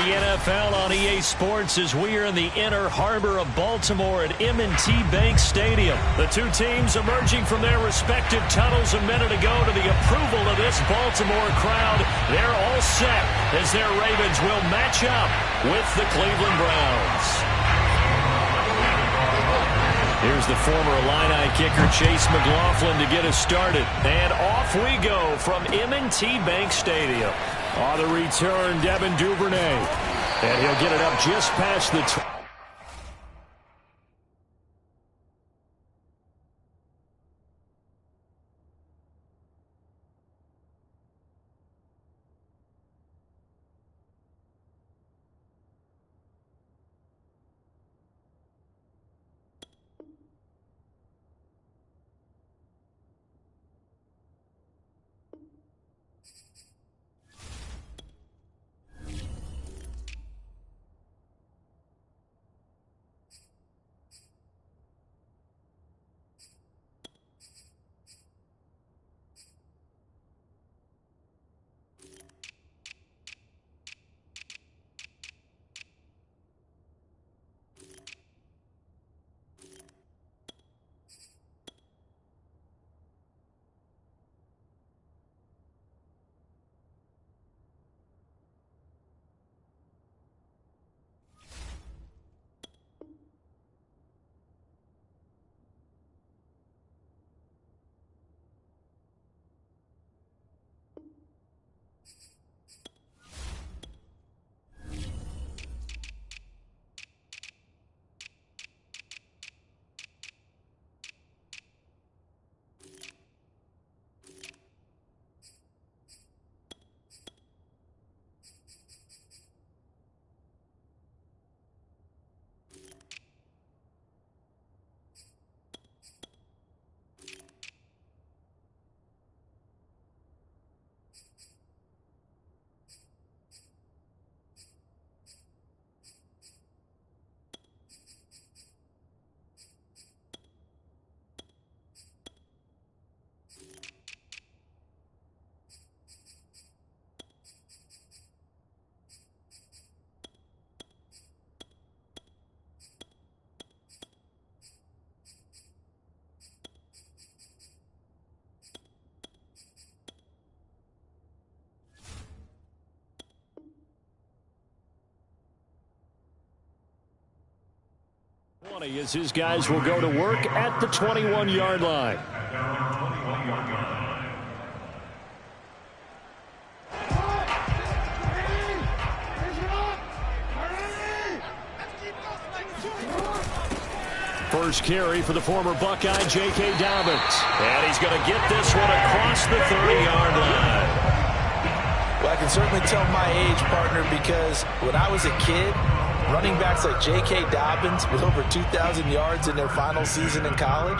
the NFL on EA Sports as we are in the inner harbor of Baltimore at M&T Bank Stadium. The two teams emerging from their respective tunnels a minute ago to the approval of this Baltimore crowd. They're all set as their Ravens will match up with the Cleveland Browns. Here's the former Illini kicker Chase McLaughlin to get us started. And off we go from M&T Bank Stadium. On the return, Devin Duvernay. And he'll get it up just past the 20. As his guys will go to work at the 21-yard line. First carry for the former Buckeye, J.K. Dobbins. And he's going to get this one across the 30-yard line. Well, I can certainly tell my age, partner, because when I was a kid, running backs like J.K. Dobbins with over 2,000 yards in their final season in college,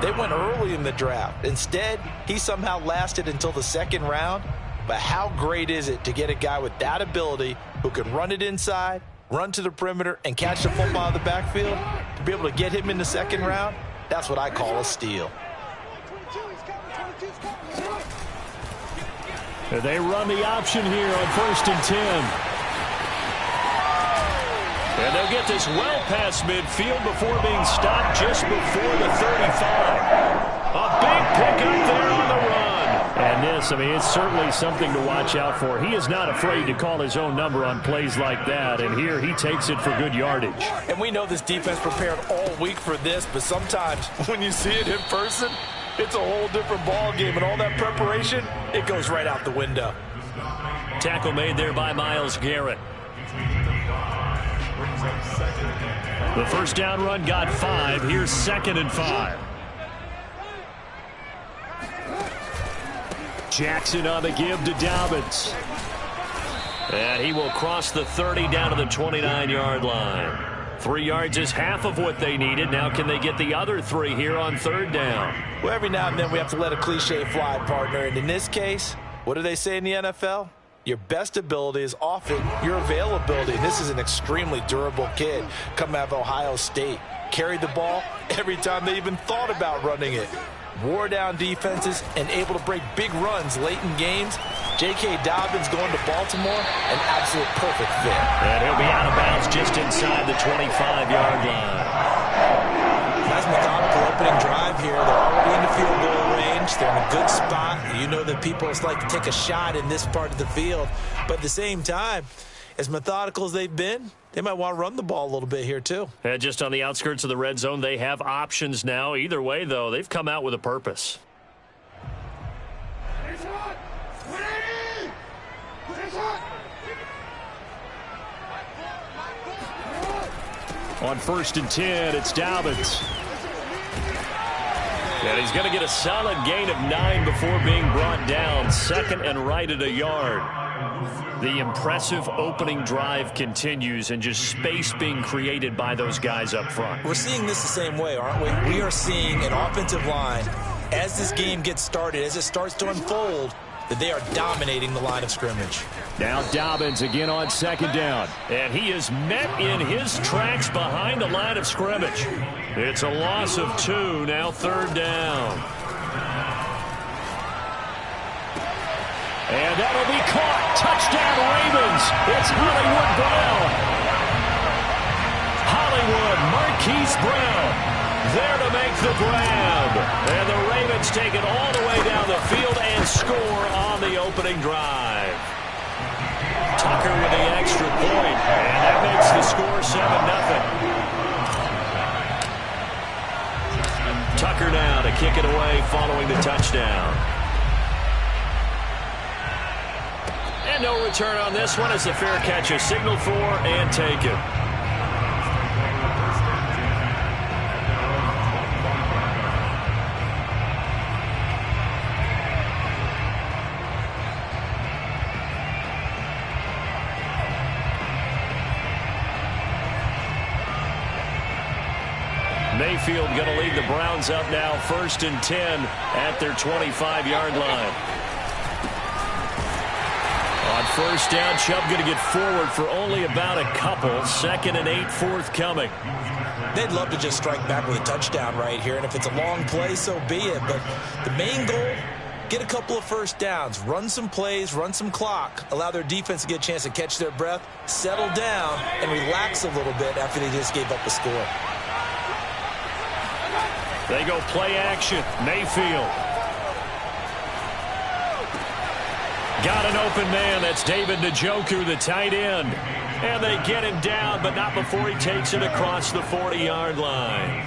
they went early in the draft. Instead, he somehow lasted until the second round. But how great is it to get a guy with that ability who can run it inside, run to the perimeter, and catch the football in the backfield? To be able to get him in the second round, that's what I call a steal. They run the option here on 1st and 10. And they'll get this well past midfield before being stopped just before the 35. A big pickup there on the run. And this, I mean, it's certainly something to watch out for. He is not afraid to call his own number on plays like that. And here he takes it for good yardage. And we know this defense prepared all week for this, but sometimes when you see it in person, it's a whole different ball game. And all that preparation, it goes right out the window. Tackle made there by Myles Garrett. The first down run got 5. Here's 2nd and 5. Jackson on the give to Dobbins. And he will cross the 30 down to the 29-yard line. 3 yards is half of what they needed. Now can they get the other 3 here on 3rd down? Well, every now and then we have to let a cliche fly, partner. And in this case, what do they say in the NFL? Your best ability is often your availability. And this is an extremely durable kid coming out of Ohio State. Carried the ball every time they even thought about running it. Wore down defenses and able to break big runs late in games J.K. Dobbins going to Baltimore, an absolute perfect fit. And he'll be out of bounds just inside the 25-yard line. Nice methodical opening drive here. They're already in the field goal range. They're in a good spot. You know that people just like to take a shot in this part of the field. But at the same time, as methodical as they've been, they might want to run the ball a little bit here too. And just on the outskirts of the red zone, they have options now. Either way, though, they've come out with a purpose. On 1st and 10, it's Dobbins. And he's going to get a solid gain of 9 before being brought down. Second and right at a yard. The impressive opening drive continues, and just space being created by those guys up front. We're seeing this the same way, aren't we? We are seeing an offensive line, as this game gets started, as it starts to unfold, that they are dominating the line of scrimmage. Now Dobbins again on 2nd down. And he is met in his tracks behind the line of scrimmage. It's a loss of 2, now 3rd down. And that'll be caught. Touchdown Ravens. It's Hollywood Brown. Hollywood Marquise Brown there to make the grab. And the Ravens take it all the way down the field and score on the opening drive. Tucker with the extra point, and that makes the score 7-0. Tucker now to kick it away following the touchdown. And no return on this one as the fair catch is signaled for and taken. Mayfield going to lead the Browns up now, 1st and 10 at their 25-yard line. On 1st down, Chubb going to get forward for only about a couple. 2nd and 8 forthcoming. They'd love to just strike back with a touchdown right here, and if it's a long play, so be it. But the main goal, get a couple of first downs, run some plays, run some clock, allow their defense to get a chance to catch their breath, settle down, and relax a little bit after they just gave up the score. They go play action. Mayfield. Got an open man. That's David Njoku, the tight end. And they get him down, but not before he takes it across the 40-yard line.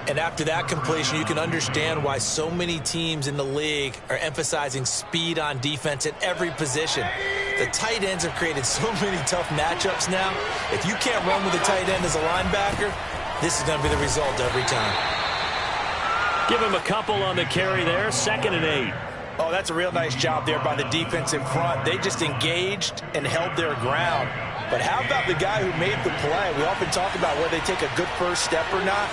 And after that completion, you can understand why so many teams in the league are emphasizing speed on defense at every position. The tight ends have created so many tough matchups now. If you can't run with a tight end as a linebacker, this is going to be the result every time. Give him a couple on the carry there. 2nd and 8. Oh, that's a real nice job there by the defense in front. They just engaged and held their ground. But how about the guy who made the play? We often talk about whether they take a good first step or not.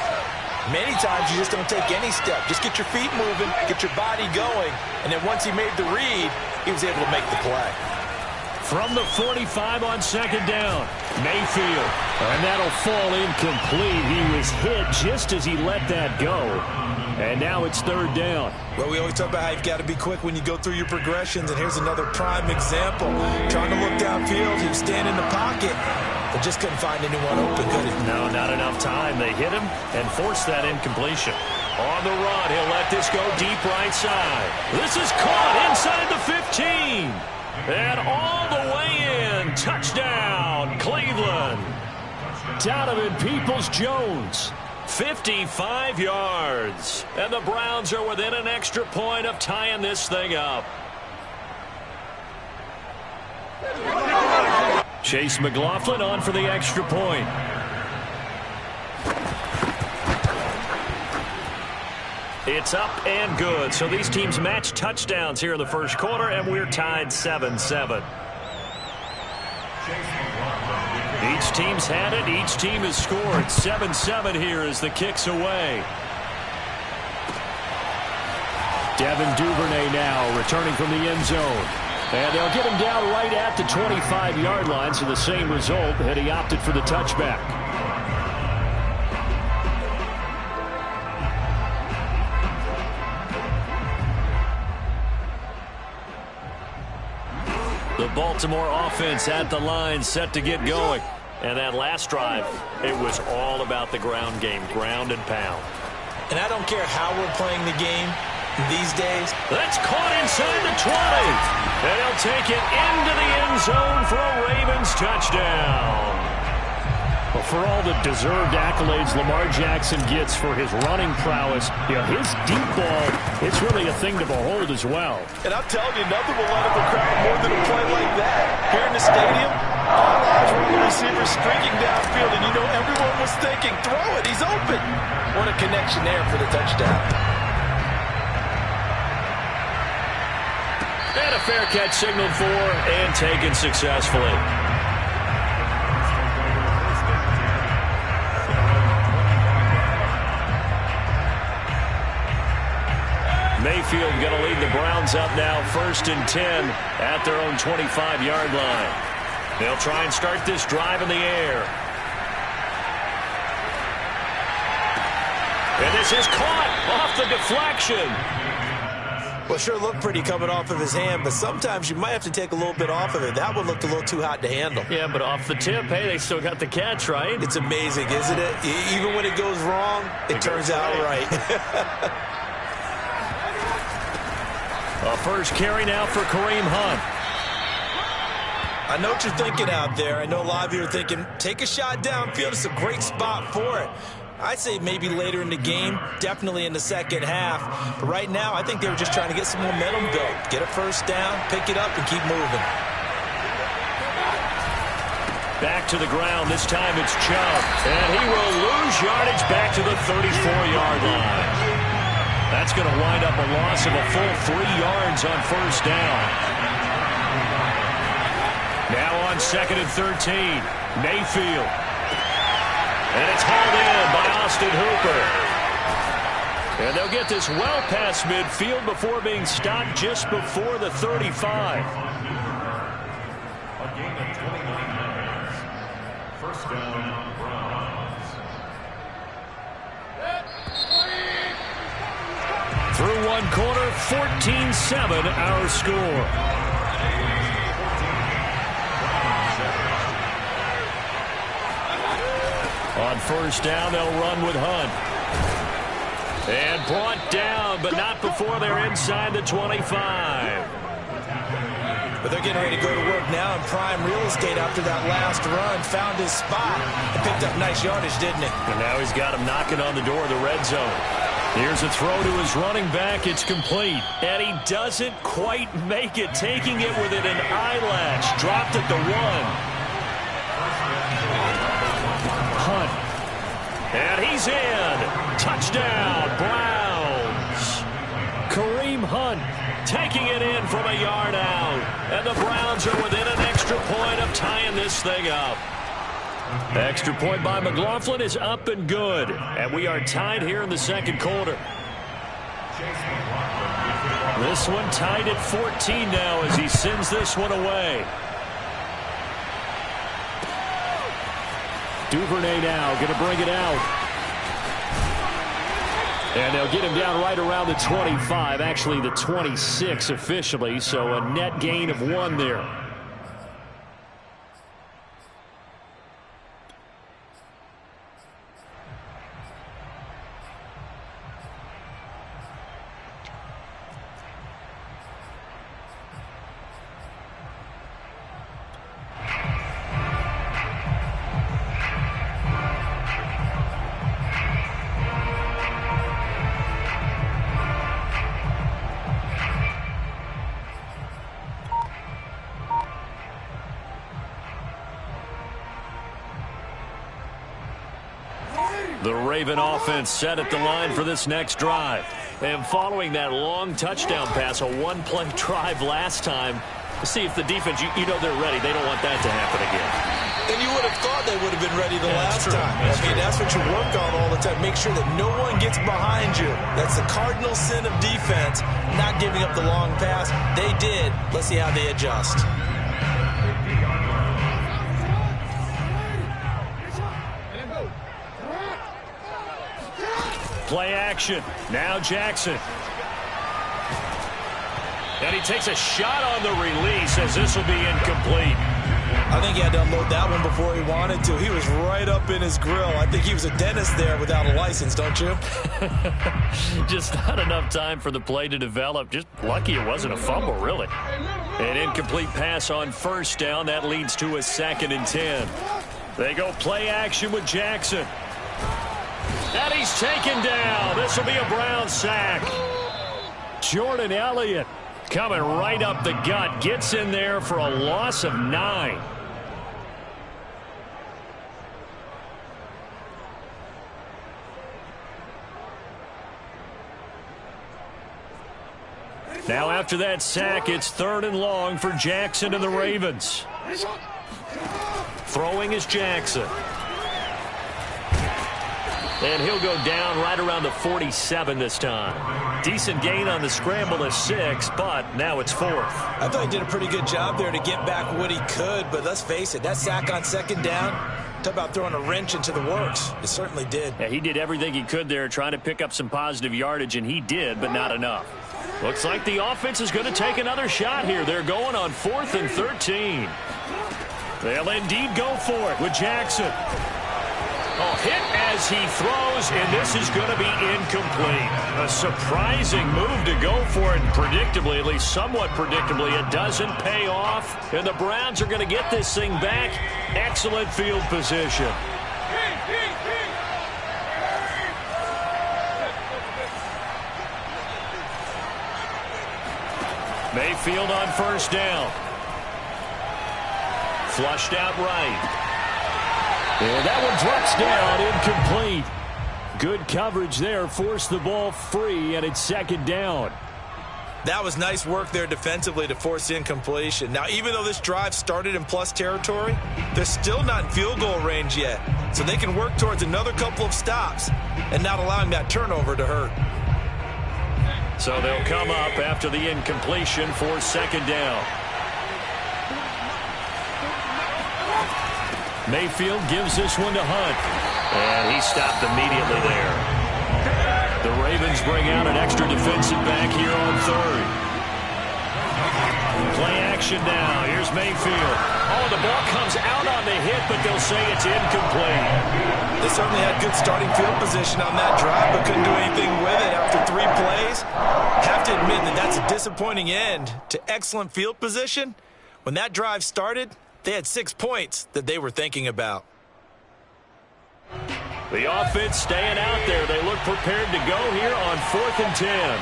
Many times you just don't take any step. Just get your feet moving, get your body going, and then once he made the read, he was able to make the play. From the 45 on 2nd down, Mayfield. And that'll fall incomplete. He was hit just as he let that go. And now it's 3rd down. Well, we always talk about how you've got to be quick when you go through your progressions, and here's another prime example. Trying to look downfield, he was standing in the pocket, but just couldn't find anyone open, could he? No, not enough time. They hit him and forced that incompletion. On the run, he'll let this go deep right side. This is caught inside the 15. And all the way in. Touchdown, Cleveland. Donovan Peoples-Jones. 55 yards. And the Browns are within an extra point of tying this thing up. Chase McLaughlin on for the extra point. It's up and good. So these teams match touchdowns here in the first quarter, and we're tied 7-7. Each team's had it. Each team has scored. 7-7 here as the kick's away. Devin Duvernay now returning from the end zone. And they'll get him down right at the 25-yard line, so the same result, and he opted for the touchback. The Baltimore offense at the line, set to get going. And that last drive, it was all about the ground game, ground and pound. And I don't care how we're playing the game these days. That's caught inside the 20. And he'll take it into the end zone for a Ravens touchdown. Well, for all the deserved accolades Lamar Jackson gets for his running prowess, his deep ball, it's really a thing to behold as well. And I'm telling you, nothing will light up a crowd more than a play like that. Here in the stadium, all eyes were on the receiver streaking downfield, and everyone was thinking, throw it, he's open. What a connection there for the touchdown. And a fair catch signaled for and taken successfully. Mayfield going to lead the Browns up now, 1st and 10 at their own 25-yard line. They'll try and start this drive in the air. And this is caught off the deflection. Well, sure looked pretty coming off of his hand, but sometimes you might have to take a little bit off of it. That one looked a little too hot to handle. Yeah, but off the tip, hey, they still got the catch, right? It's amazing, isn't it? Even when it goes wrong, it turns out right. A first carry now for Kareem Hunt. I know what you're thinking out there. I know a lot of you are thinking, take a shot downfield. It's a great spot for it. I'd say maybe later in the game, definitely in the second half. But right now, I think they were just trying to get some momentum built. Get a first down, pick it up, and keep moving. Back to the ground. This time it's Chubb. And he will lose yardage back to the 34-yard line. That's going to wind up a loss of a full 3 yards on first down. Now on 2nd and 13, Mayfield. And it's hauled in by Austin Hooper. And they'll get this well past midfield before being stopped just before the 35. A gain of 29 yards. First down, Browns. Through one quarter, 14-7 our score. On first down, they'll run with Hunt. And brought down, but not before they're inside the 25. But they're getting ready to go to work now in prime real estate after that last run. Found his spot and picked up nice yardage, didn't he? And now he's got him knocking on the door of the red zone. Here's a throw to his running back. It's complete. And he doesn't quite make it, taking it within an eyelash. Dropped at the 1. Hunt. And he's in. Touchdown, Browns. Kareem Hunt taking it in from a yard out. And the Browns are within an extra point of tying this thing up. Extra point by McLaughlin is up and good. And we are tied here in the second quarter. This one tied at 14 now as he sends this one away. Duvernay now going to bring it out. And they'll get him down right around the 25, actually the 26 officially, so a net gain of 1 there. The Raven offense set at the line for this next drive. And following that long touchdown pass, a one-play drive last time, see if the defense, you know they're ready. They don't want that to happen again. And you would have thought they would have been ready the last time. That's what you work on all the time. Make sure that no one gets behind you. That's the cardinal sin of defense, not giving up the long pass. They did. Let's see how they adjust. Play action. Now Jackson. And he takes a shot on the release as this will be incomplete. I think he had to unload that one before he wanted to. He was right up in his grill. I think he was a dentist there without a license, don't you? Just not enough time for the play to develop. Just lucky it wasn't a fumble, really. An incomplete pass on first down. That leads to a 2nd and 10. They go play action with Jackson. And he's taken down. This will be a Brown sack. Jordan Elliott coming right up the gut. Gets in there for a loss of 9. Now after that sack, it's 3rd and long for Jackson and the Ravens. Throwing is Jackson. And he'll go down right around the 47 this time. Decent gain on the scramble of 6, but now it's 4th. I thought he did a pretty good job there to get back what he could, but let's face it, that sack on 2nd down, talk about throwing a wrench into the works. It certainly did. Yeah, he did everything he could there trying to pick up some positive yardage, and he did, but not enough. Looks like the offense is going to take another shot here. They're going on 4th and 13. They'll indeed go for it with Jackson. Oh, hit as he throws, and this is going to be incomplete. A surprising move to go for it, and predictably, at least somewhat predictably, it doesn't pay off. And the Browns are going to get this thing back. Excellent field position. Mayfield on first down. Flushed out right. And that one drops down, incomplete. Good coverage there, forced the ball free, and it's 2nd down. That was nice work there defensively to force incompletion. Now, even though this drive started in plus territory, they're still not in field goal range yet. So they can work towards another couple of stops and not allowing that turnover to hurt. So they'll come up after the incompletion for 2nd down. Mayfield gives this one to Hunt. And he stopped immediately there. The Ravens bring out an extra defensive back here on 3rd. Play action now. Here's Mayfield. Oh, the ball comes out on the hit, but they'll say it's incomplete. They certainly had good starting field position on that drive, but couldn't do anything with it after 3 plays. Have to admit that that's a disappointing end to excellent field position. When that drive started, they had 6 points that they were thinking about. The offense staying out there. They look prepared to go here on 4th and 10.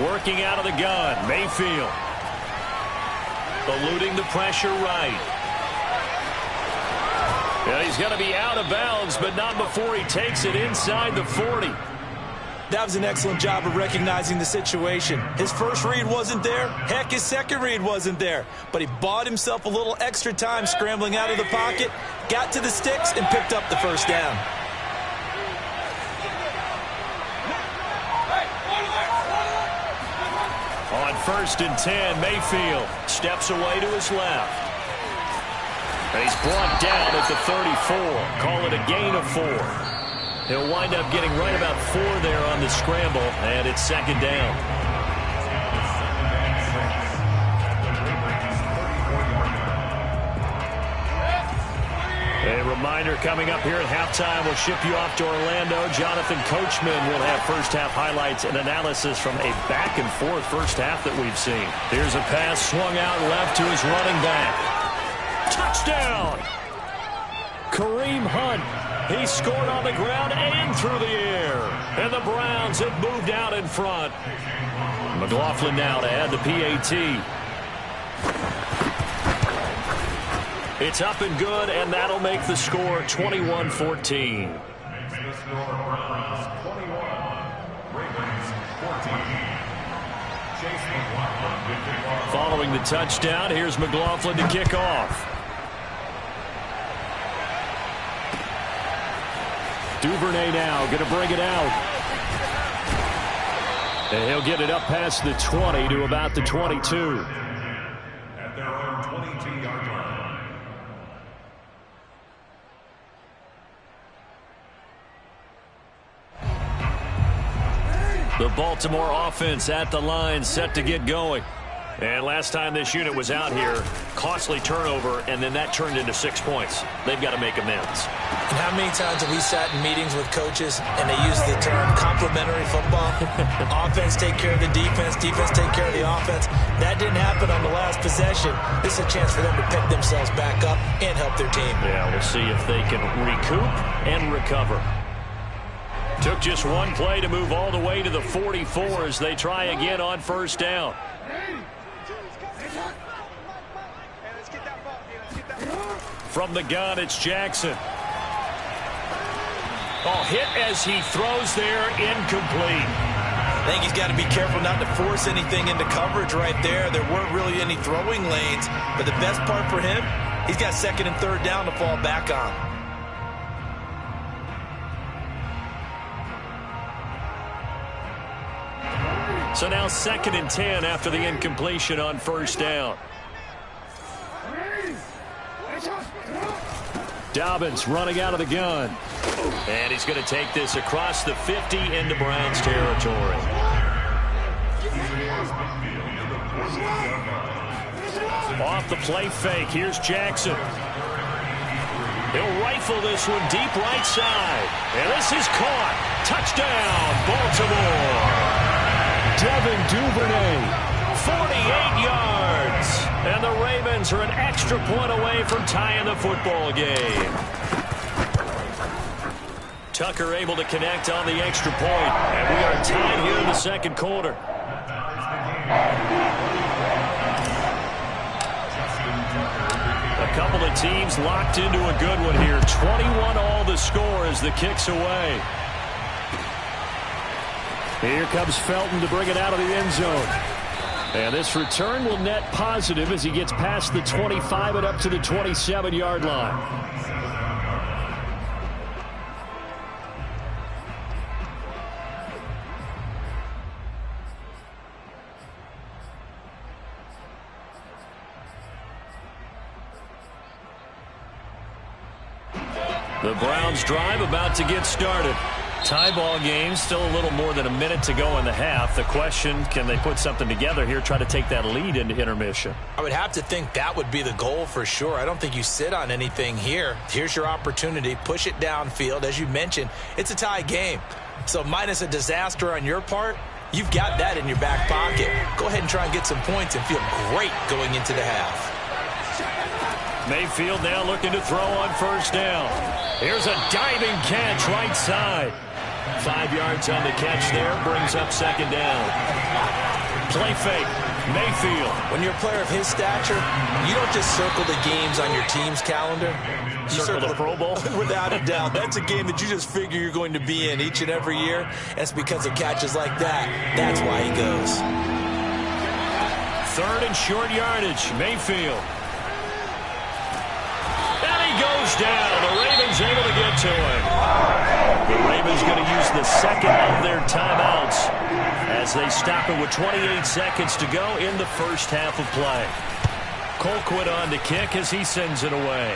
Working out of the gun, Mayfield. Eluding the pressure right. Yeah, he's going to be out of bounds, but not before he takes it inside the 40. That was an excellent job of recognizing the situation. His first read wasn't there. Heck, his second read wasn't there. But he bought himself a little extra time scrambling out of the pocket, got to the sticks, and picked up the first down. On 1st and 10, Mayfield steps away to his left. And he's brought down at the 34. Call it a gain of 4. He'll wind up getting right about 4 there on the scramble, and it's 2nd down. A reminder coming up here at halftime, we'll ship you off to Orlando. Jonathan Coachman will have first-half highlights and analysis from a back-and-forth first half that we've seen. Here's a pass swung out left to his running back. Touchdown! Kareem Hunt. He scored on the ground and through the air. And the Browns have moved out in front. McLaughlin now to add the PAT. It's up and good, and that'll make the score 21-14. Following the touchdown, here's McLaughlin to kick off. Duvernay now going to bring it out. And he'll get it up past the 20 to about the 22. At their own 22-yard line. The Baltimore offense at the line, set to get going. And last time this unit was out here, costly turnover, and then that turned into 6 points. They've got to make amends. And how many times have we sat in meetings with coaches and they use the term complementary football? Offense take care of the defense, defense take care of the offense. That didn't happen on the last possession. This is a chance for them to pick themselves back up and help their team. Yeah, we'll see if they can recoup and recover. Took just one play to move all the way to the 44 as they try again on first down. From the gun, it's Jackson. Oh, hit as he throws there, incomplete. I think he's got to be careful not to force anything into coverage right there. There weren't really any throwing lanes, but the best part for him, he's got second and third down to fall back on. So now 2nd and 10 after the incompletion on first down. Dobbins running out of the gun. And he's going to take this across the 50 into Browns territory. Off the play fake, here's Jackson. He'll rifle this one deep right side. And this is caught. Touchdown, Baltimore. Devin Duvernay, 48 yards. And the Ravens are an extra point away from tying the football game. Tucker able to connect on the extra point. And we are tied here in the second quarter. A couple of teams locked into a good one here. 21 all the score as the kick's away. Here comes Felton to bring it out of the end zone. And this return will net positive as he gets past the 25 and up to the 27-yard line. The Browns drive about to get started. Tie ball game, still a little more than a minute to go in the half. The question, can they put something together here, try to take that lead into intermission? I would have to think that would be the goal for sure. I don't think you sit on anything here. Here's your opportunity. Push it downfield. As you mentioned, it's a tie game. So minus a disaster on your part, you've got that in your back pocket. Go ahead and try and get some points and feel great going into the half. Mayfield now looking to throw on first down. Here's a diving catch right side. 5 yards on the catch there, brings up second down. Play fake, Mayfield. When you're a player of his stature, you don't just circle the games on your team's calendar. You circle the Pro Bowl? Without a doubt. That's a game that you just figure you're going to be in each and every year. That's because of catches like that. That's why he goes. 3rd and short yardage, Mayfield. Goes down. The Ravens able to get to him. The Ravens going to use the second of their timeouts as they stop it with 28 seconds to go in the first half of play. Colquitt on to kick as he sends it away.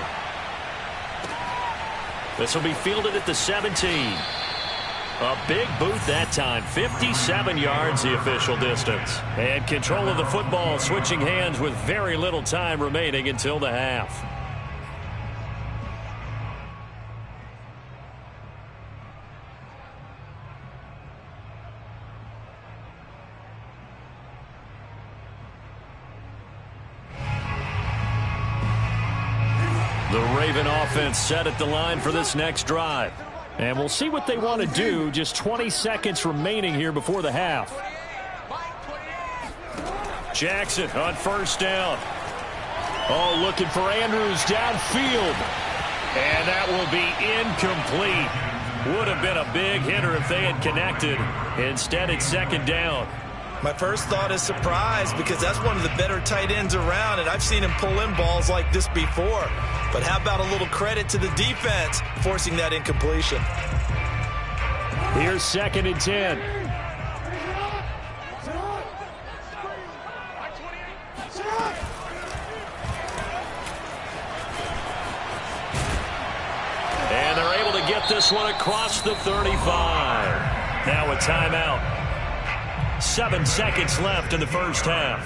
This will be fielded at the 17. A big boot that time. 57 yards the official distance. And control of the football switching hands with very little time remaining until the half. The Raven offense set at the line for this next drive. And we'll see what they want to do. Just 20 seconds remaining here before the half. Jackson on first down. Oh, looking for Andrews downfield. And that will be incomplete. Would have been a big hitter if they had connected. Instead, it's second down. My first thought is surprise because that's one of the better tight ends around, and I've seen him pull in balls like this before. But how about a little credit to the defense forcing that incompletion? Here's 2nd and 10. this one across the 35. Now a timeout. 7 seconds left in the first half.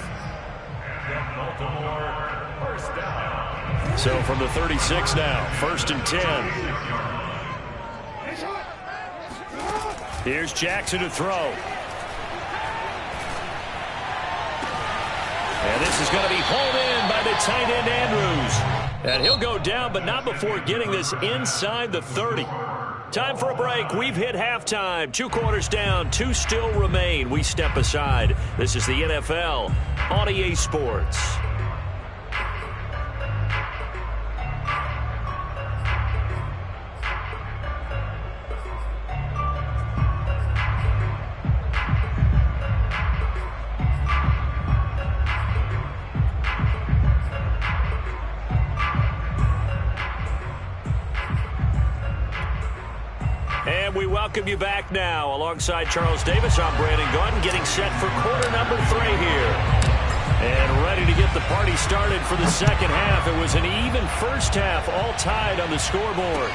So from the 36 now, 1st and 10. Here's Jackson to throw. And this is going to be hauled in by the tight end Andrews. And he'll go down, but not before getting this inside the 30. Time for a break. We've hit halftime. 2 quarters down, 2 still remain. We step aside. This is the NFL on EA Sports. And we welcome you back now. Alongside Charles Davis, I'm Brandon Gaudin, getting set for quarter number 3 here. And ready to get the party started for the second half. It was an even first half, all tied on the scoreboard.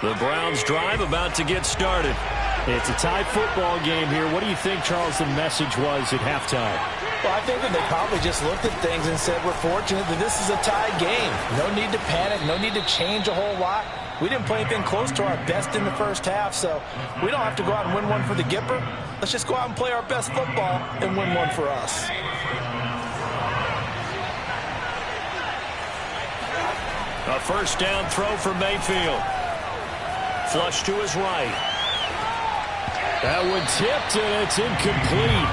The Browns drive about to get started. It's a tie football game here. What do you think, Charles, the message was at halftime? Well, I think that they probably just looked at things and said, we're fortunate that this is a tied game. No need to panic. No need to change a whole lot. We didn't play anything close to our best in the first half, so we don't have to go out and win one for the Gipper. Let's just go out and play our best football and win one for us. A first down throw for Mayfield. Flush to his right. That one tipped, and it's incomplete.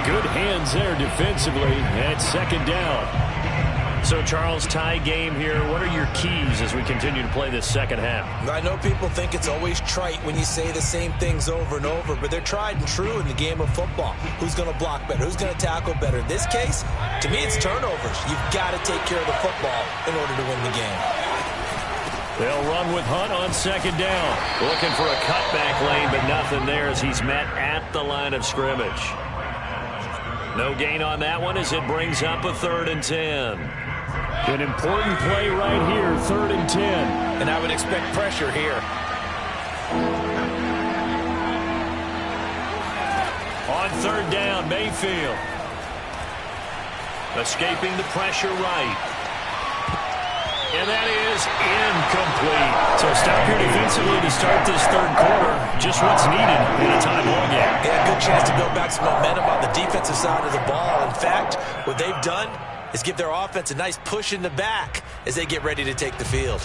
Good hands there defensively, and it's second down. So, Charles, tie game here. What are your keys as we continue to play this second half? I know people think it's always trite when you say the same things over and over, but they're tried and true in the game of football. Who's going to block better? Who's going to tackle better? In this case, to me, it's turnovers. You've got to take care of the football in order to win the game. They'll run with Hunt on second down. Looking for a cutback lane, but nothing there as he's met at the line of scrimmage. No gain on that one as it brings up a 3rd and 10. An important play right here, 3rd and 10. And I would expect pressure here. On 3rd down, Mayfield. Escaping the pressure right. And that is incomplete. So stop here defensively to start this 3rd quarter. Just what's needed in a tie ball game. Yeah, good chance to build back some momentum on the defensive side of the ball. In fact, what they've done is give their offense a nice push in the back as they get ready to take the field.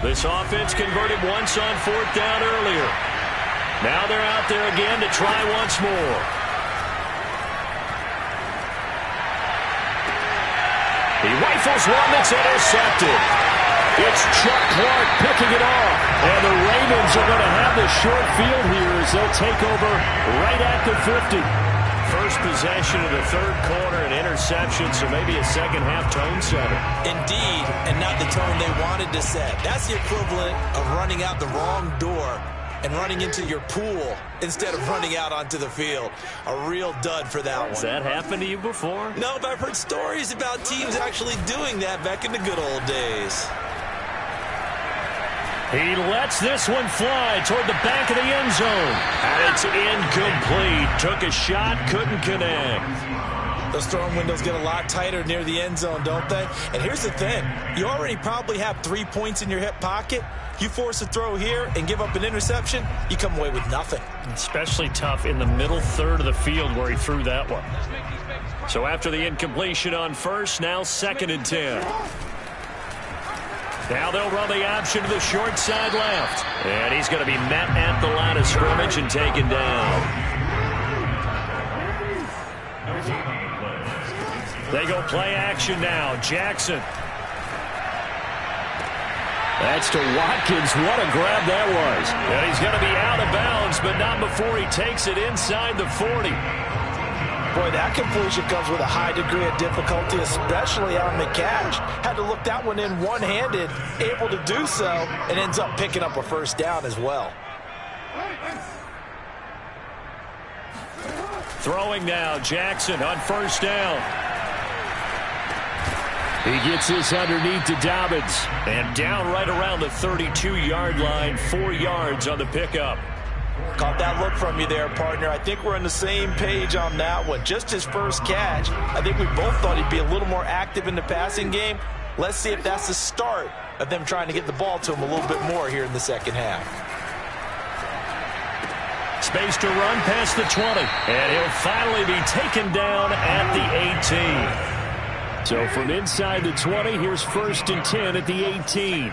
This offense converted once on 4th down earlier. Now they're out there again to try once more. He rifles one that's intercepted. It's Chuck Clark picking it off. And the Ravens are going to have the short field here as they'll take over right at the 50. First possession of the 3rd quarter, an interception, so maybe a second half tone setter. Indeed, and not the tone they wanted to set. That's the equivalent of running out the wrong door and running into your pool instead of running out onto the field. A real dud for that one. Has that happened to you before? No, but I've heard stories about teams actually doing that back in the good old days. He lets this one fly toward the back of the end zone. And it's incomplete. Took a shot, couldn't connect. Those throwing windows get a lot tighter near the end zone, don't they? And here's the thing. You already probably have 3 points in your hip pocket. You force a throw here and give up an interception, you come away with nothing. Especially tough in the middle 3rd of the field where he threw that one. So after the incompletion on 1st, now 2nd and 10. Now they'll run the option to the short side left. And he's going to be met at the line of scrimmage and taken down. They go play action now. Jackson. That's to Watkins. What a grab that was. And he's going to be out of bounds, but not before he takes it inside the 40. Boy, that completion comes with a high degree of difficulty, especially on McCash. Had to look that one in one-handed, able to do so, and ends up picking up a first down as well. Throwing now, Jackson on first down. He gets this underneath to Dobbins. And down right around the 32-yard line, 4 yards on the pickup. Caught that look from you there, partner. I think we're on the same page on that one. Just his first catch. I think we both thought he'd be a little more active in the passing game. Let's see if that's the start of them trying to get the ball to him a little bit more here in the second half. Space to run past the 20. And he'll finally be taken down at the 18. So from inside the 20, here's 1st and 10 at the 18.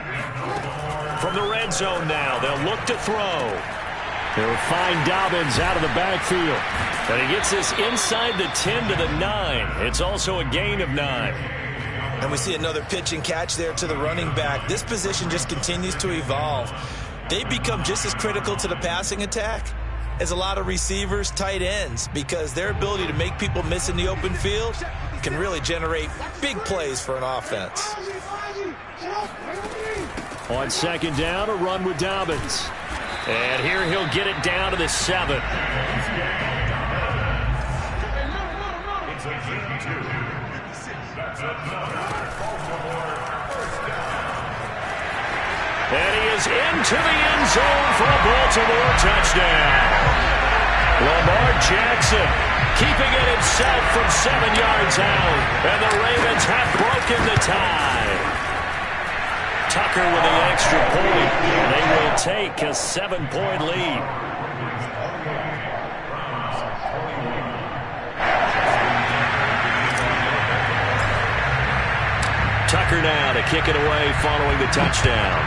From the red zone now, they'll look to throw. They'll find Dobbins out of the backfield. And he gets this inside the 10 to the 9. It's also a gain of 9. And we see another pitch and catch there to the running back. This position just continues to evolve. They become just as critical to the passing attack as a lot of receivers, tight ends, because their ability to make people miss in the open field can really generate big plays for an offense. On second down, a run with Dobbins. And here he'll get it down to the 7. It's a gain 2. That's another Baltimore first down. And he is into the end zone for a Baltimore touchdown. Lamar Jackson keeping it himself from 7 yards out. And the Ravens have broken the tie. Tucker with the extra point. They will take a 7-point lead. Tucker now to kick it away following the touchdown.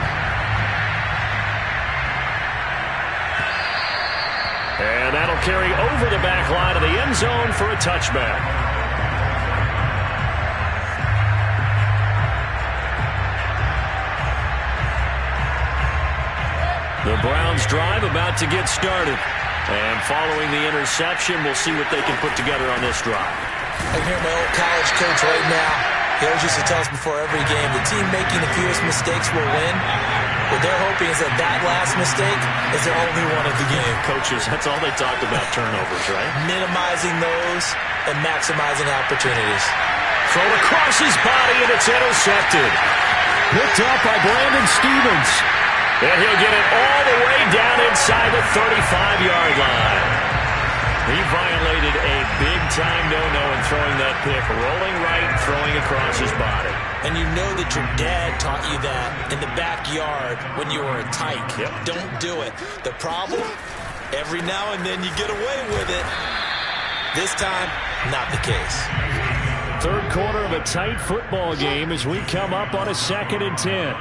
And that'll carry over the back line of the end zone for a touchback. The Browns drive about to get started. And following the interception, we'll see what they can put together on this drive. I can hear my old college coach right now. He always used to tell us before every game, the team making the fewest mistakes will win. What they're hoping is that last mistake is their only one of the game. Coaches, that's all they talked about, turnovers, right? Minimizing those and maximizing opportunities. Thrown across his body, and it's intercepted. Picked up by Brandon Stevens. And he'll get it all the way down inside the 35-yard line. He violated a big-time no-no in throwing that pick. Rolling right, throwing across his body. And you know that your dad taught you that in the backyard when you were a tyke. Yep. Don't do it. The problem, every now and then you get away with it. This time, not the case. Third quarter of a tight football game as we come up on a 2nd and 10.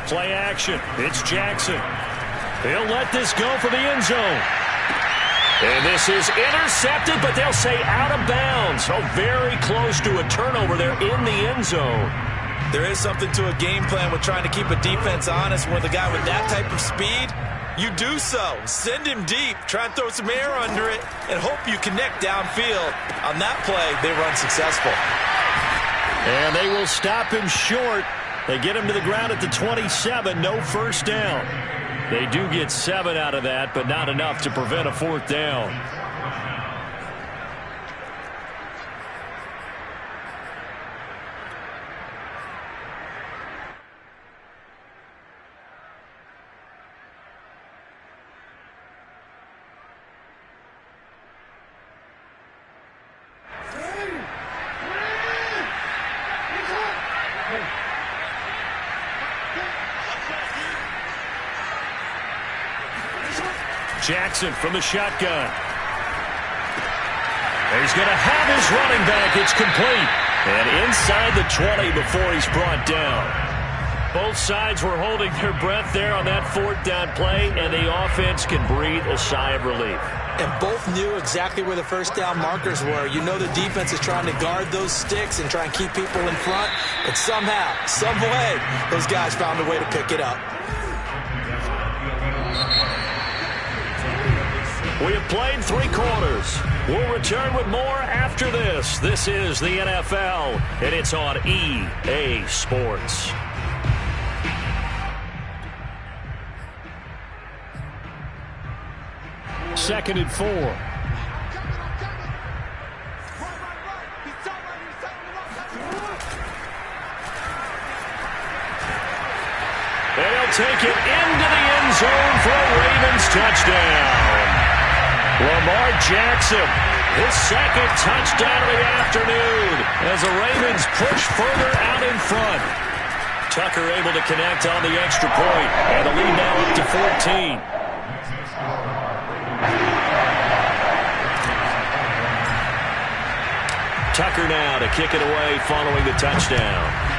Play action. It's Jackson. He'll let this go for the end zone. And this is intercepted, but they'll say out of bounds. Oh, very close to a turnover there in the end zone. There is something to a game plan with trying to keep a defense honest. With a guy with that type of speed, you do so. Send him deep. Try and throw some air under it and hope you connect downfield. On that play, they run successful. And they will stop him short. They get him to the ground at the 27, no first down. They do get 7 out of that, but not enough to prevent a 4th down. Jackson from the shotgun. He's going to have his running back. It's complete. And inside the 20 before he's brought down. Both sides were holding their breath there on that 4th down play, and the offense can breathe a sigh of relief. And both knew exactly where the first down markers were. You know the defense is trying to guard those sticks and try and keep people in front. And somehow, some way, those guys found a way to pick it up. We have played 3 quarters. We'll return with more after this. This is the NFL, and it's on EA Sports. Second and 4. And he'll take it into the end zone for a Ravens touchdown. Lamar Jackson, his second touchdown of the afternoon as the Ravens push further out in front. Tucker able to connect on the extra point, and the lead now up to 14. Tucker now to kick it away following the touchdown.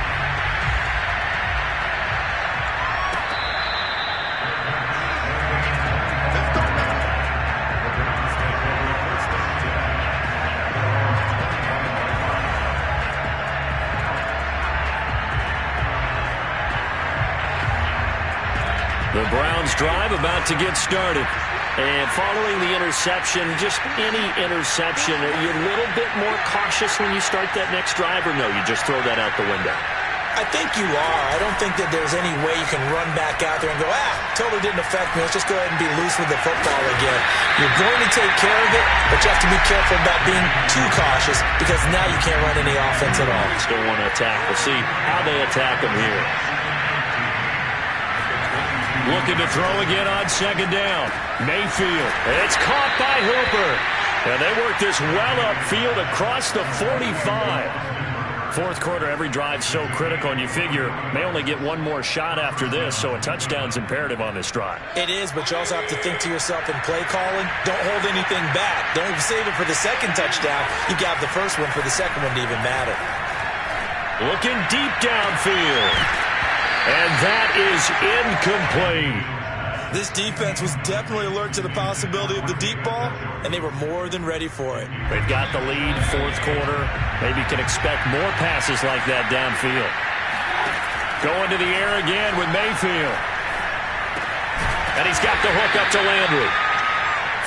The Browns drive about to get started. And following the interception, just any interception, are you a little bit more cautious when you start that next drive, or no, you just throw that out the window? I think you are. I don't think that there's any way you can run back out there and go, totally didn't affect me. Let's just go ahead and be loose with the football again. You're going to take care of it, but you have to be careful about being too cautious because now you can't run any offense at all. Still want to attack. We'll see how they attack them here. Looking to throw again on second down. Mayfield. It's caught by Hooper. And they work this well upfield across the 45. Fourth quarter, every drive so critical, and you figure may only get one more shot after this, so a touchdown's imperative on this drive. It is, but you also have to think to yourself in play calling, don't hold anything back. Don't save it for the second touchdown. You got the first one for the second one to even matter. Looking deep downfield. And that is incomplete. This defense was definitely alert to the possibility of the deep ball, and they were more than ready for it. They've got the lead, fourth quarter. Maybe can expect more passes like that downfield. Going to the air again with Mayfield. And he's got the hook up to Landry.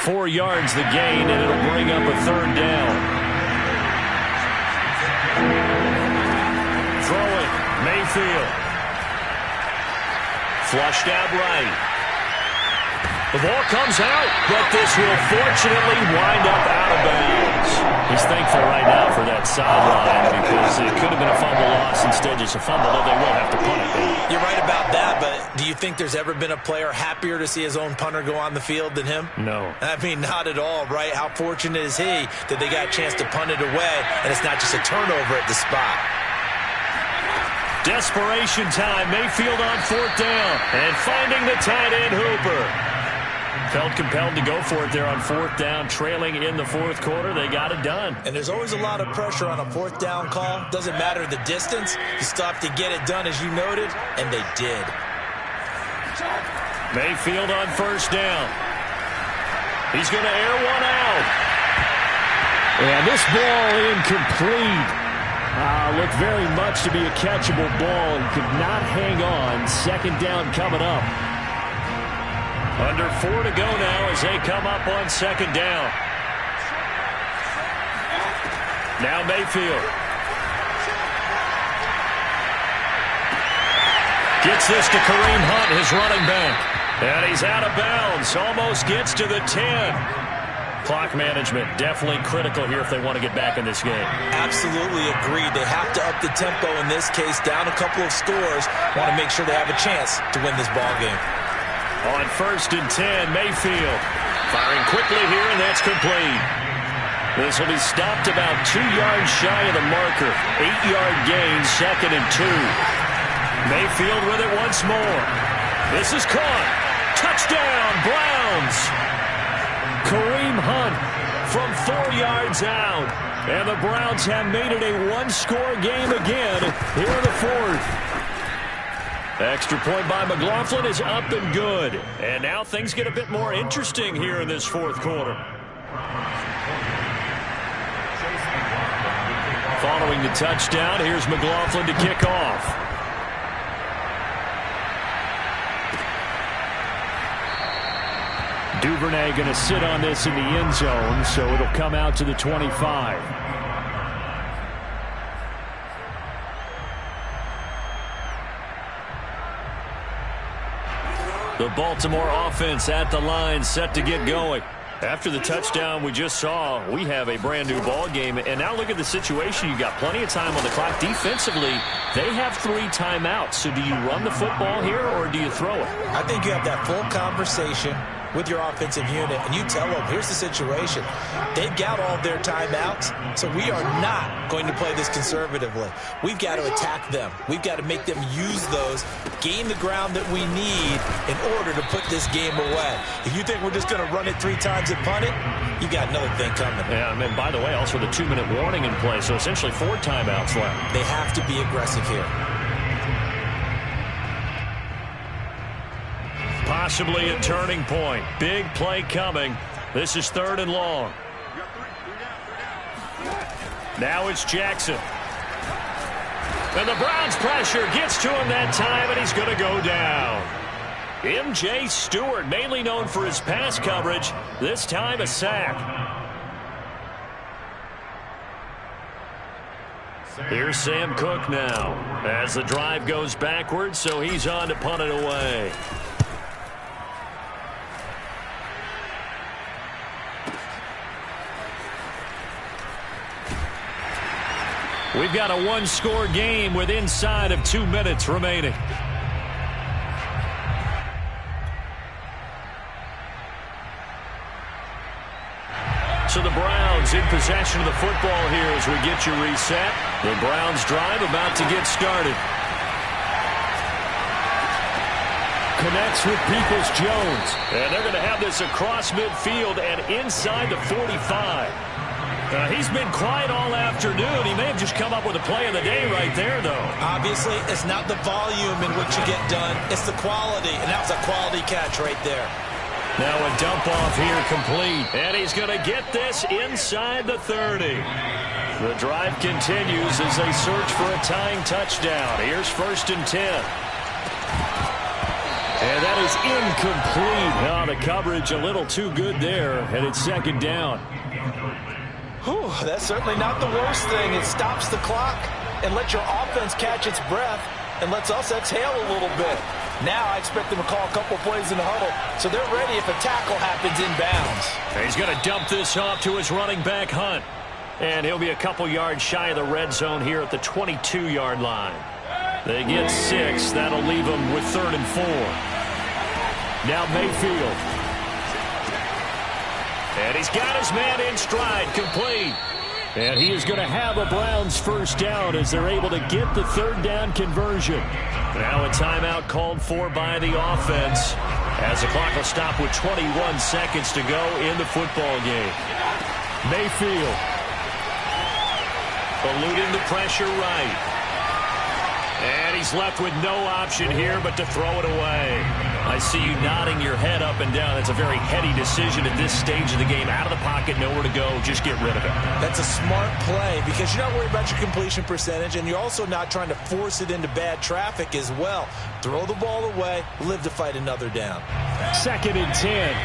4 yards the gain, and it'll bring up a third down. Throwing, Mayfield. Flushed out right. The ball comes out, but this will fortunately wind up out of bounds. He's thankful right now for that sideline because it could have been a fumble loss. Instead, just a fumble, though they will have to punt it. You're right about that, but do you think there's ever been a player happier to see his own punter go on the field than him? No. I mean, not at all, right? How fortunate is he that they got a chance to punt it away, and it's not just a turnover at the spot. Desperation time. Mayfield on fourth down. And finding the tight end, Hooper. Felt compelled to go for it there on fourth down. Trailing in the fourth quarter. They got it done. And there's always a lot of pressure on a fourth down call. Doesn't matter the distance. You stop to get it done, as you noted, and they did. Mayfield on first down. He's going to air one out. And this ball incomplete. Looked very much to be a catchable ball and could not hang on. Second down coming up. Under 4 to go now as they come up on second down. Now Mayfield. Gets this to Kareem Hunt, his running back. And he's out of bounds. Almost gets to the 10. Clock management definitely critical here if they want to get back in this game. Absolutely agreed. They have to up the tempo in this case, down a couple of scores. Want to make sure they have a chance to win this ball game. On first and 10, Mayfield firing quickly here, and that's complete. This will be stopped about 2 yards shy of the marker. 8-yard gain, second and 2. Mayfield with it once more. This is caught. Touchdown, Browns. Kareem Hunt from 4 yards out. And the Browns have made it a one-score game again here in the fourth. Extra point by McLaughlin is up and good. And now things get a bit more interesting here in this fourth quarter. Following the touchdown, here's McLaughlin to kick off. Duvernay going to sit on this in the end zone, so it'll come out to the 25. The Baltimore offense at the line, set to get going. After the touchdown we just saw, we have a brand new ball game. And now look at the situation. You got plenty of time on the clock. Defensively, they have 3 timeouts. So do you run the football here or do you throw it? I think you have that full conversation with your offensive unit, and you tell them, here's the situation. They've got all of their timeouts, so we are not going to play this conservatively. We've got to attack them. We've got to make them use those, gain the ground that we need in order to put this game away. If you think we're just going to run it 3 times and punt it, you got another thing coming. Yeah, and by the way, also the 2-minute warning in play, so essentially 4 timeouts left. They have to be aggressive here. Possibly a turning point. Big play coming. This is 3rd and long. Now it's Jackson. And the Browns pressure gets to him that time, and he's going to go down. M.J. Stewart, mainly known for his pass coverage, this time a sack. Here's Sam Cook now as the drive goes backwards, so he's on to punt it away. We've got a 1-score game with inside of 2 minutes remaining. So the Browns in possession of the football here as we get you reset. The Browns drive about to get started. Connects with Peoples-Jones. And they're going to have this across midfield and inside the 45. He's been quiet all afternoon. He may have just come up with a play of the day right there, though. Obviously, it's not the volume in which you get done. It's the quality, and that was a quality catch right there. Now a dump off here complete. And he's going to get this inside the 30. The drive continues as they search for a tying touchdown. Here's 1st and 10. And that is incomplete. Now the coverage a little too good there, and it's 2nd down. Whew, that's certainly not the worst thing. It stops the clock and lets your offense catch its breath and lets us exhale a little bit. Now I expect them to call a couple plays in the huddle, so they're ready if a tackle happens inbounds. He's going to dump this off to his running back, Hunt. And he'll be a couple yards shy of the red zone here at the 22-yard line. They get 6. That'll leave them with 3rd and 4. Now Mayfield. And he's got his man in stride, complete. And he is going to have a Browns 1st down as they're able to get the 3rd down conversion. Now a timeout called for by the offense as the clock will stop with 21 seconds to go in the football game. Mayfield. Eluding the pressure right. And he's left with no option here but to throw it away. I see you nodding your head up and down. That's a very heady decision at this stage of the game. Out of the pocket, nowhere to go. Just get rid of it. That's a smart play because you're not worried about your completion percentage, and you're also not trying to force it into bad traffic as well. Throw the ball away, live to fight another down. 2nd and 10.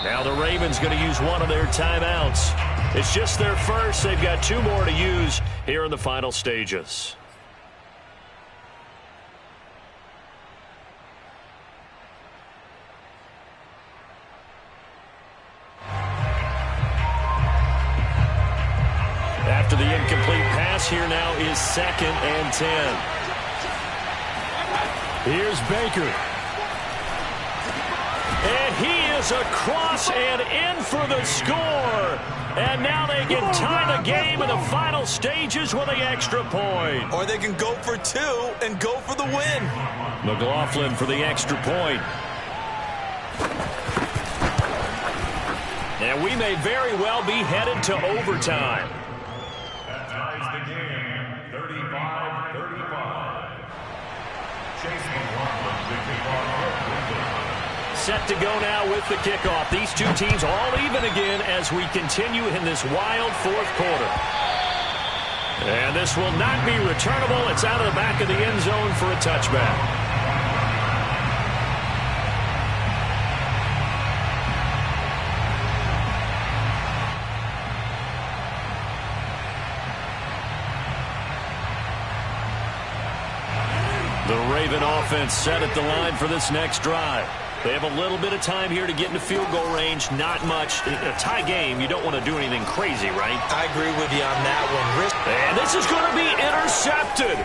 Now the Ravens going to use one of their timeouts. It's just their first. They've got 2 more to use here in the final stages. After the incomplete pass, here now is 2nd and 10. Here's Baker. And he is across and in for the score. And now they can tie the game in the final stages with the extra point. Or they can go for 2 and go for the win. McLaughlin for the extra point. And we may very well be headed to overtime. That ties the game, 35-35. Chase McLaughlin with the ball. Set to go now with the kickoff. These 2 teams all even again as we continue in this wild 4th quarter. And this will not be returnable. It's out of the back of the end zone for a touchback. The Raven offense set at the line for this next drive. They have a little bit of time here to get into field goal range. Not much. In a tie game, you don't want to do anything crazy, right? I agree with you on that one. And this is going to be intercepted.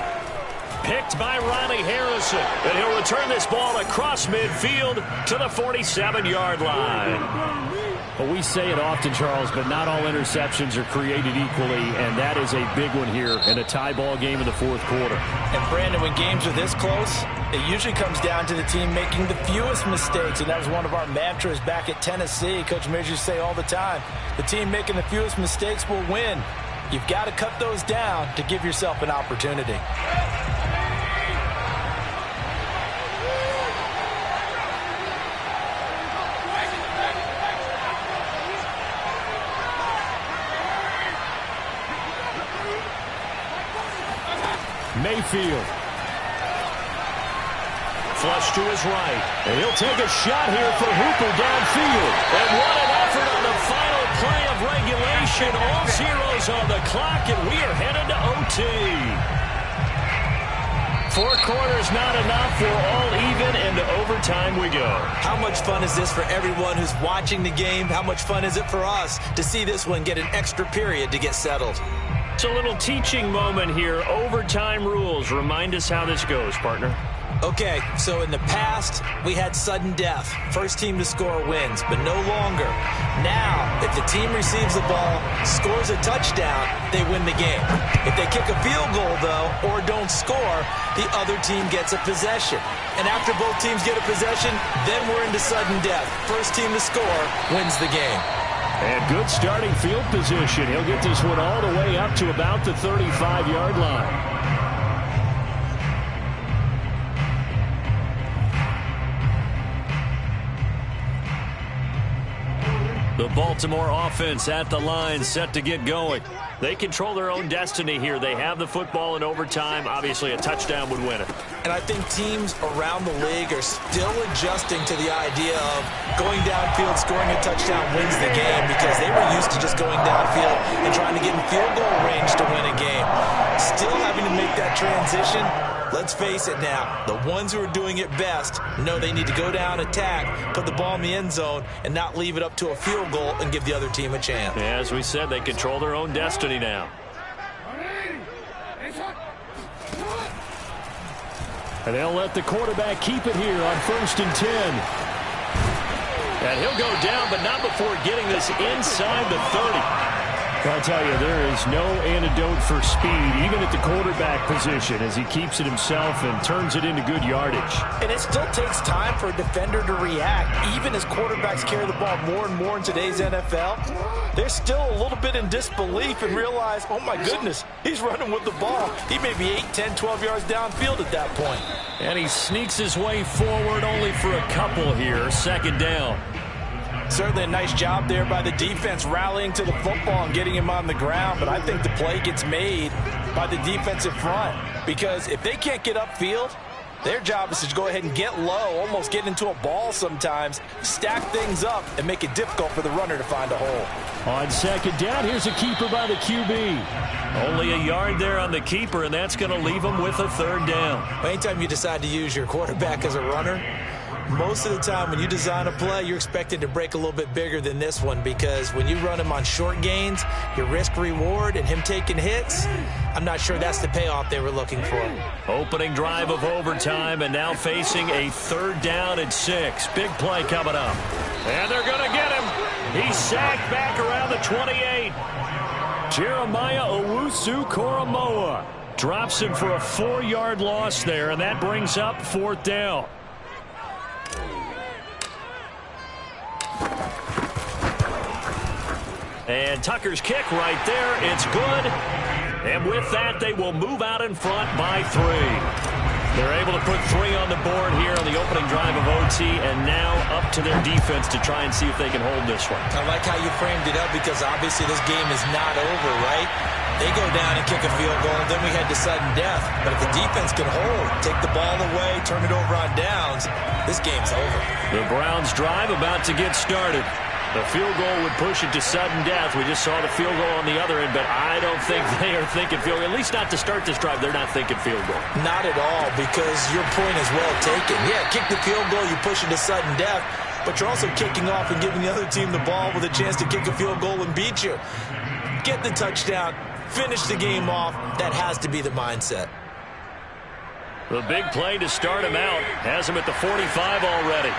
Picked by Ronnie Harrison. And he'll return this ball across midfield to the 47-yard line. Well, we say it often, Charles, but not all interceptions are created equally, and that is a big one here in a tie ball game in the fourth quarter. And, Brandon, when games are this close, it usually comes down to the team making the fewest mistakes, and that was one of our mantras back at Tennessee. Coach Mears used to say all the time, the team making the fewest mistakes will win. You've got to cut those down to give yourself an opportunity. Mayfield. Flush to his right. And he'll take a shot here for Hooper downfield. And what an effort on the final play of regulation. All zeros on the clock, and we are headed to OT. 4 quarters not enough. We're all even, and to overtime we go. How much fun is this for everyone who's watching the game? How much fun is it for us to see this one get an extra period to get settled? It's a little teaching moment here. Overtime rules. Remind us how this goes, partner. Okay, so in the past, we had sudden death. First team to score wins, but no longer. Now, if the team receives the ball, scores a touchdown, they win the game. If they kick a field goal, though, or don't score, the other team gets a possession. And after both teams get a possession, then we're into sudden death. First team to score wins the game. And good starting field position. He'll get this one all the way up to about the 35-yard line. The Baltimore offense at the line, set to get going. They control their own destiny here. They have the football in overtime. Obviously, a touchdown would win it. And I think teams around the league are still adjusting to the idea of going downfield, scoring a touchdown wins the game, because they were used to just going downfield and trying to get in field goal range to win a game. Still having to make that transition. Let's face it now, the ones who are doing it best know they need to go down, attack, put the ball in the end zone, and not leave it up to a field goal and give the other team a chance. Yeah, as we said, they control their own destiny now. And they'll let the quarterback keep it here on 1st and 10. And he'll go down, but not before getting this inside the 30. I'll tell you, there is no antidote for speed, even at the quarterback position, as he keeps it himself and turns it into good yardage. And it still takes time for a defender to react. Even as quarterbacks carry the ball more and more in today's NFL, they're still a little bit in disbelief and realize, oh my goodness, he's running with the ball. He may be 8, 10, 12 yards downfield at that point. And he sneaks his way forward only for a couple here. 2nd down. Certainly a nice job there by the defense rallying to the football and getting him on the ground, but I think the play gets made by the defensive front, because if they can't get upfield, their job is to go ahead and get low, almost get into a ball sometimes, stack things up, and make it difficult for the runner to find a hole. On 2nd down, here's a keeper by the QB. Only a yard there on the keeper, and that's going to leave him with a 3rd down. Anytime you decide to use your quarterback as a runner, most of the time when you design a play, you're expected to break a little bit bigger than this one, because when you run him on short gains, your risk-reward and him taking hits, I'm not sure that's the payoff they were looking for. Opening drive of overtime, and now facing a 3rd down and 6. Big play coming up. And they're going to get him. He's sacked back around the 28. Jeremiah Owusu-Koramoah drops him for a 4-yard loss there, and that brings up 4th down. And Tucker's kick right there. It's good. And with that, they will move out in front by 3. They're able to put 3 on the board here on the opening drive of OT, and now up to their defense to try and see if they can hold this one. I like how you framed it up because obviously this game is not over, right? They go down and kick a field goal, then we head to sudden death. But if the defense can hold, take the ball away, turn it over on downs, this game's over. The Browns drive about to get started. The field goal would push it to sudden death. We just saw the field goal on the other end, but I don't think they are thinking field goal. At least not to start this drive. They're not thinking field goal. Not at all, because your point is well taken. Yeah, kick the field goal, you push it to sudden death, but you're also kicking off and giving the other team the ball with a chance to kick a field goal and beat you. Get the touchdown, finish the game off. That has to be the mindset. The big play to start him out has him at the 45 already.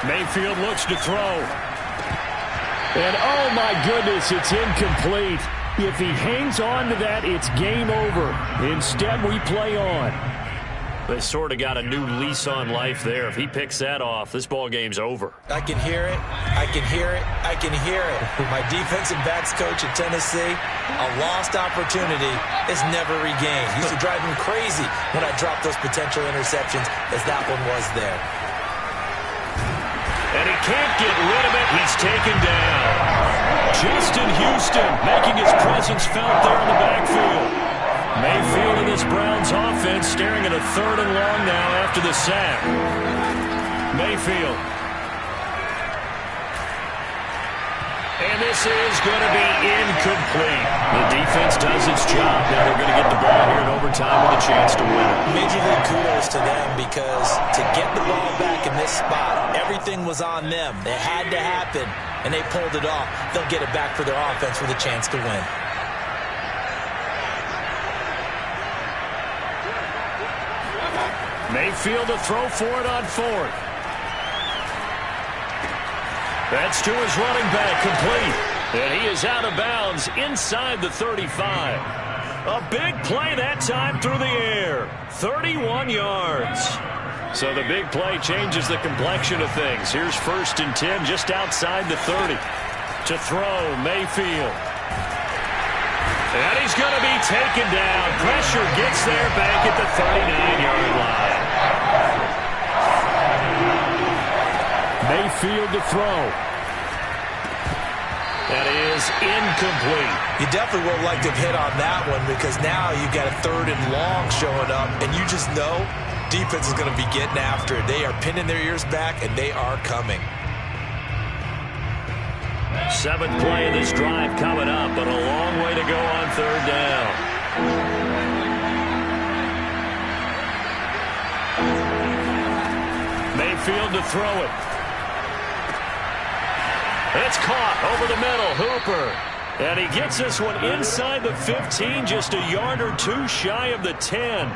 Mayfield looks to throw. And oh my goodness, it's incomplete. If he hangs on to that, it's game over. Instead, we play on. They sort of got a new lease on life there. If he picks that off, this ball game's over. I can hear it. I can hear it. I can hear it. My defensive backs coach at Tennessee, a lost opportunity is never regained. Used to drive him crazy when I dropped those potential interceptions, as that one was there. And he can't get rid of it. He's taken down. Justin Houston making his presence felt there in the backfield. Mayfield in this Browns offense staring at a 3rd and long now after the sack. Mayfield. And this is going to be incomplete. The defense does its job. Now they're going to get the ball here in overtime with a chance to win it. Major league kudos to them, because to get the ball back in this spot, everything was on them. It had to happen, and they pulled it off. They'll get it back for their offense with a chance to win. Mayfield to throw for it on 4th. That's to his running back, complete. And he is out of bounds inside the 35. A big play that time through the air. 31 yards. So the big play changes the complexion of things. Here's 1st and 10 just outside the 30. To throw, Mayfield. And he's going to be taken down. Pressure gets there back at the 39-yard line. Mayfield to throw. That is incomplete. You definitely would like to have hit on that one, because now you've got a 3rd and long showing up, and you just know defense is going to be getting after it. They are pinning their ears back, and they are coming. 7th play of this drive coming up, but a long way to go on 3rd down. Mayfield to throw it. It's caught over the middle. Hooper. And he gets this one inside the 15, just a yard or 2 shy of the 10.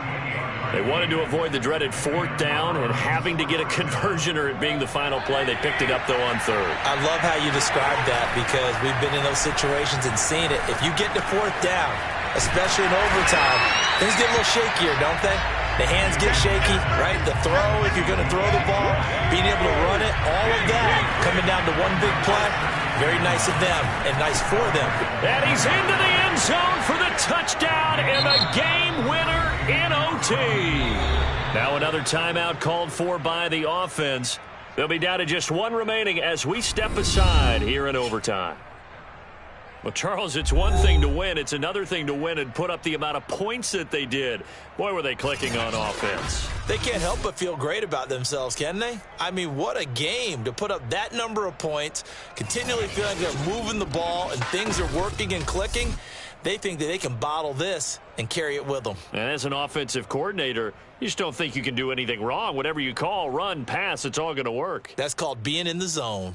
They wanted to avoid the dreaded 4th down and having to get a conversion or it being the final play. They picked it up, though, on 3rd. I love how you described that, because we've been in those situations and seen it. If you get to 4th down, especially in overtime, things get a little shakier, don't they? The hands get shaky, right? The throw, if you're going to throw the ball, being able to run it, all of that coming down to one big play. Very nice of them and nice for them. And he's into the end zone for the touchdown and the game winner in OT. Now another timeout called for by the offense. They'll be down to just 1 remaining as we step aside here in overtime. Well, Charles, it's one thing to win. It's another thing to win and put up the amount of points that they did. Boy, were they clicking on offense. They can't help but feel great about themselves, can they? I mean, what a game to put up that number of points, continually feeling like they're moving the ball and things are working and clicking. They think that they can bottle this and carry it with them. And as an offensive coordinator, you just don't think you can do anything wrong. Whatever you call, run, pass, it's all going to work. That's called being in the zone.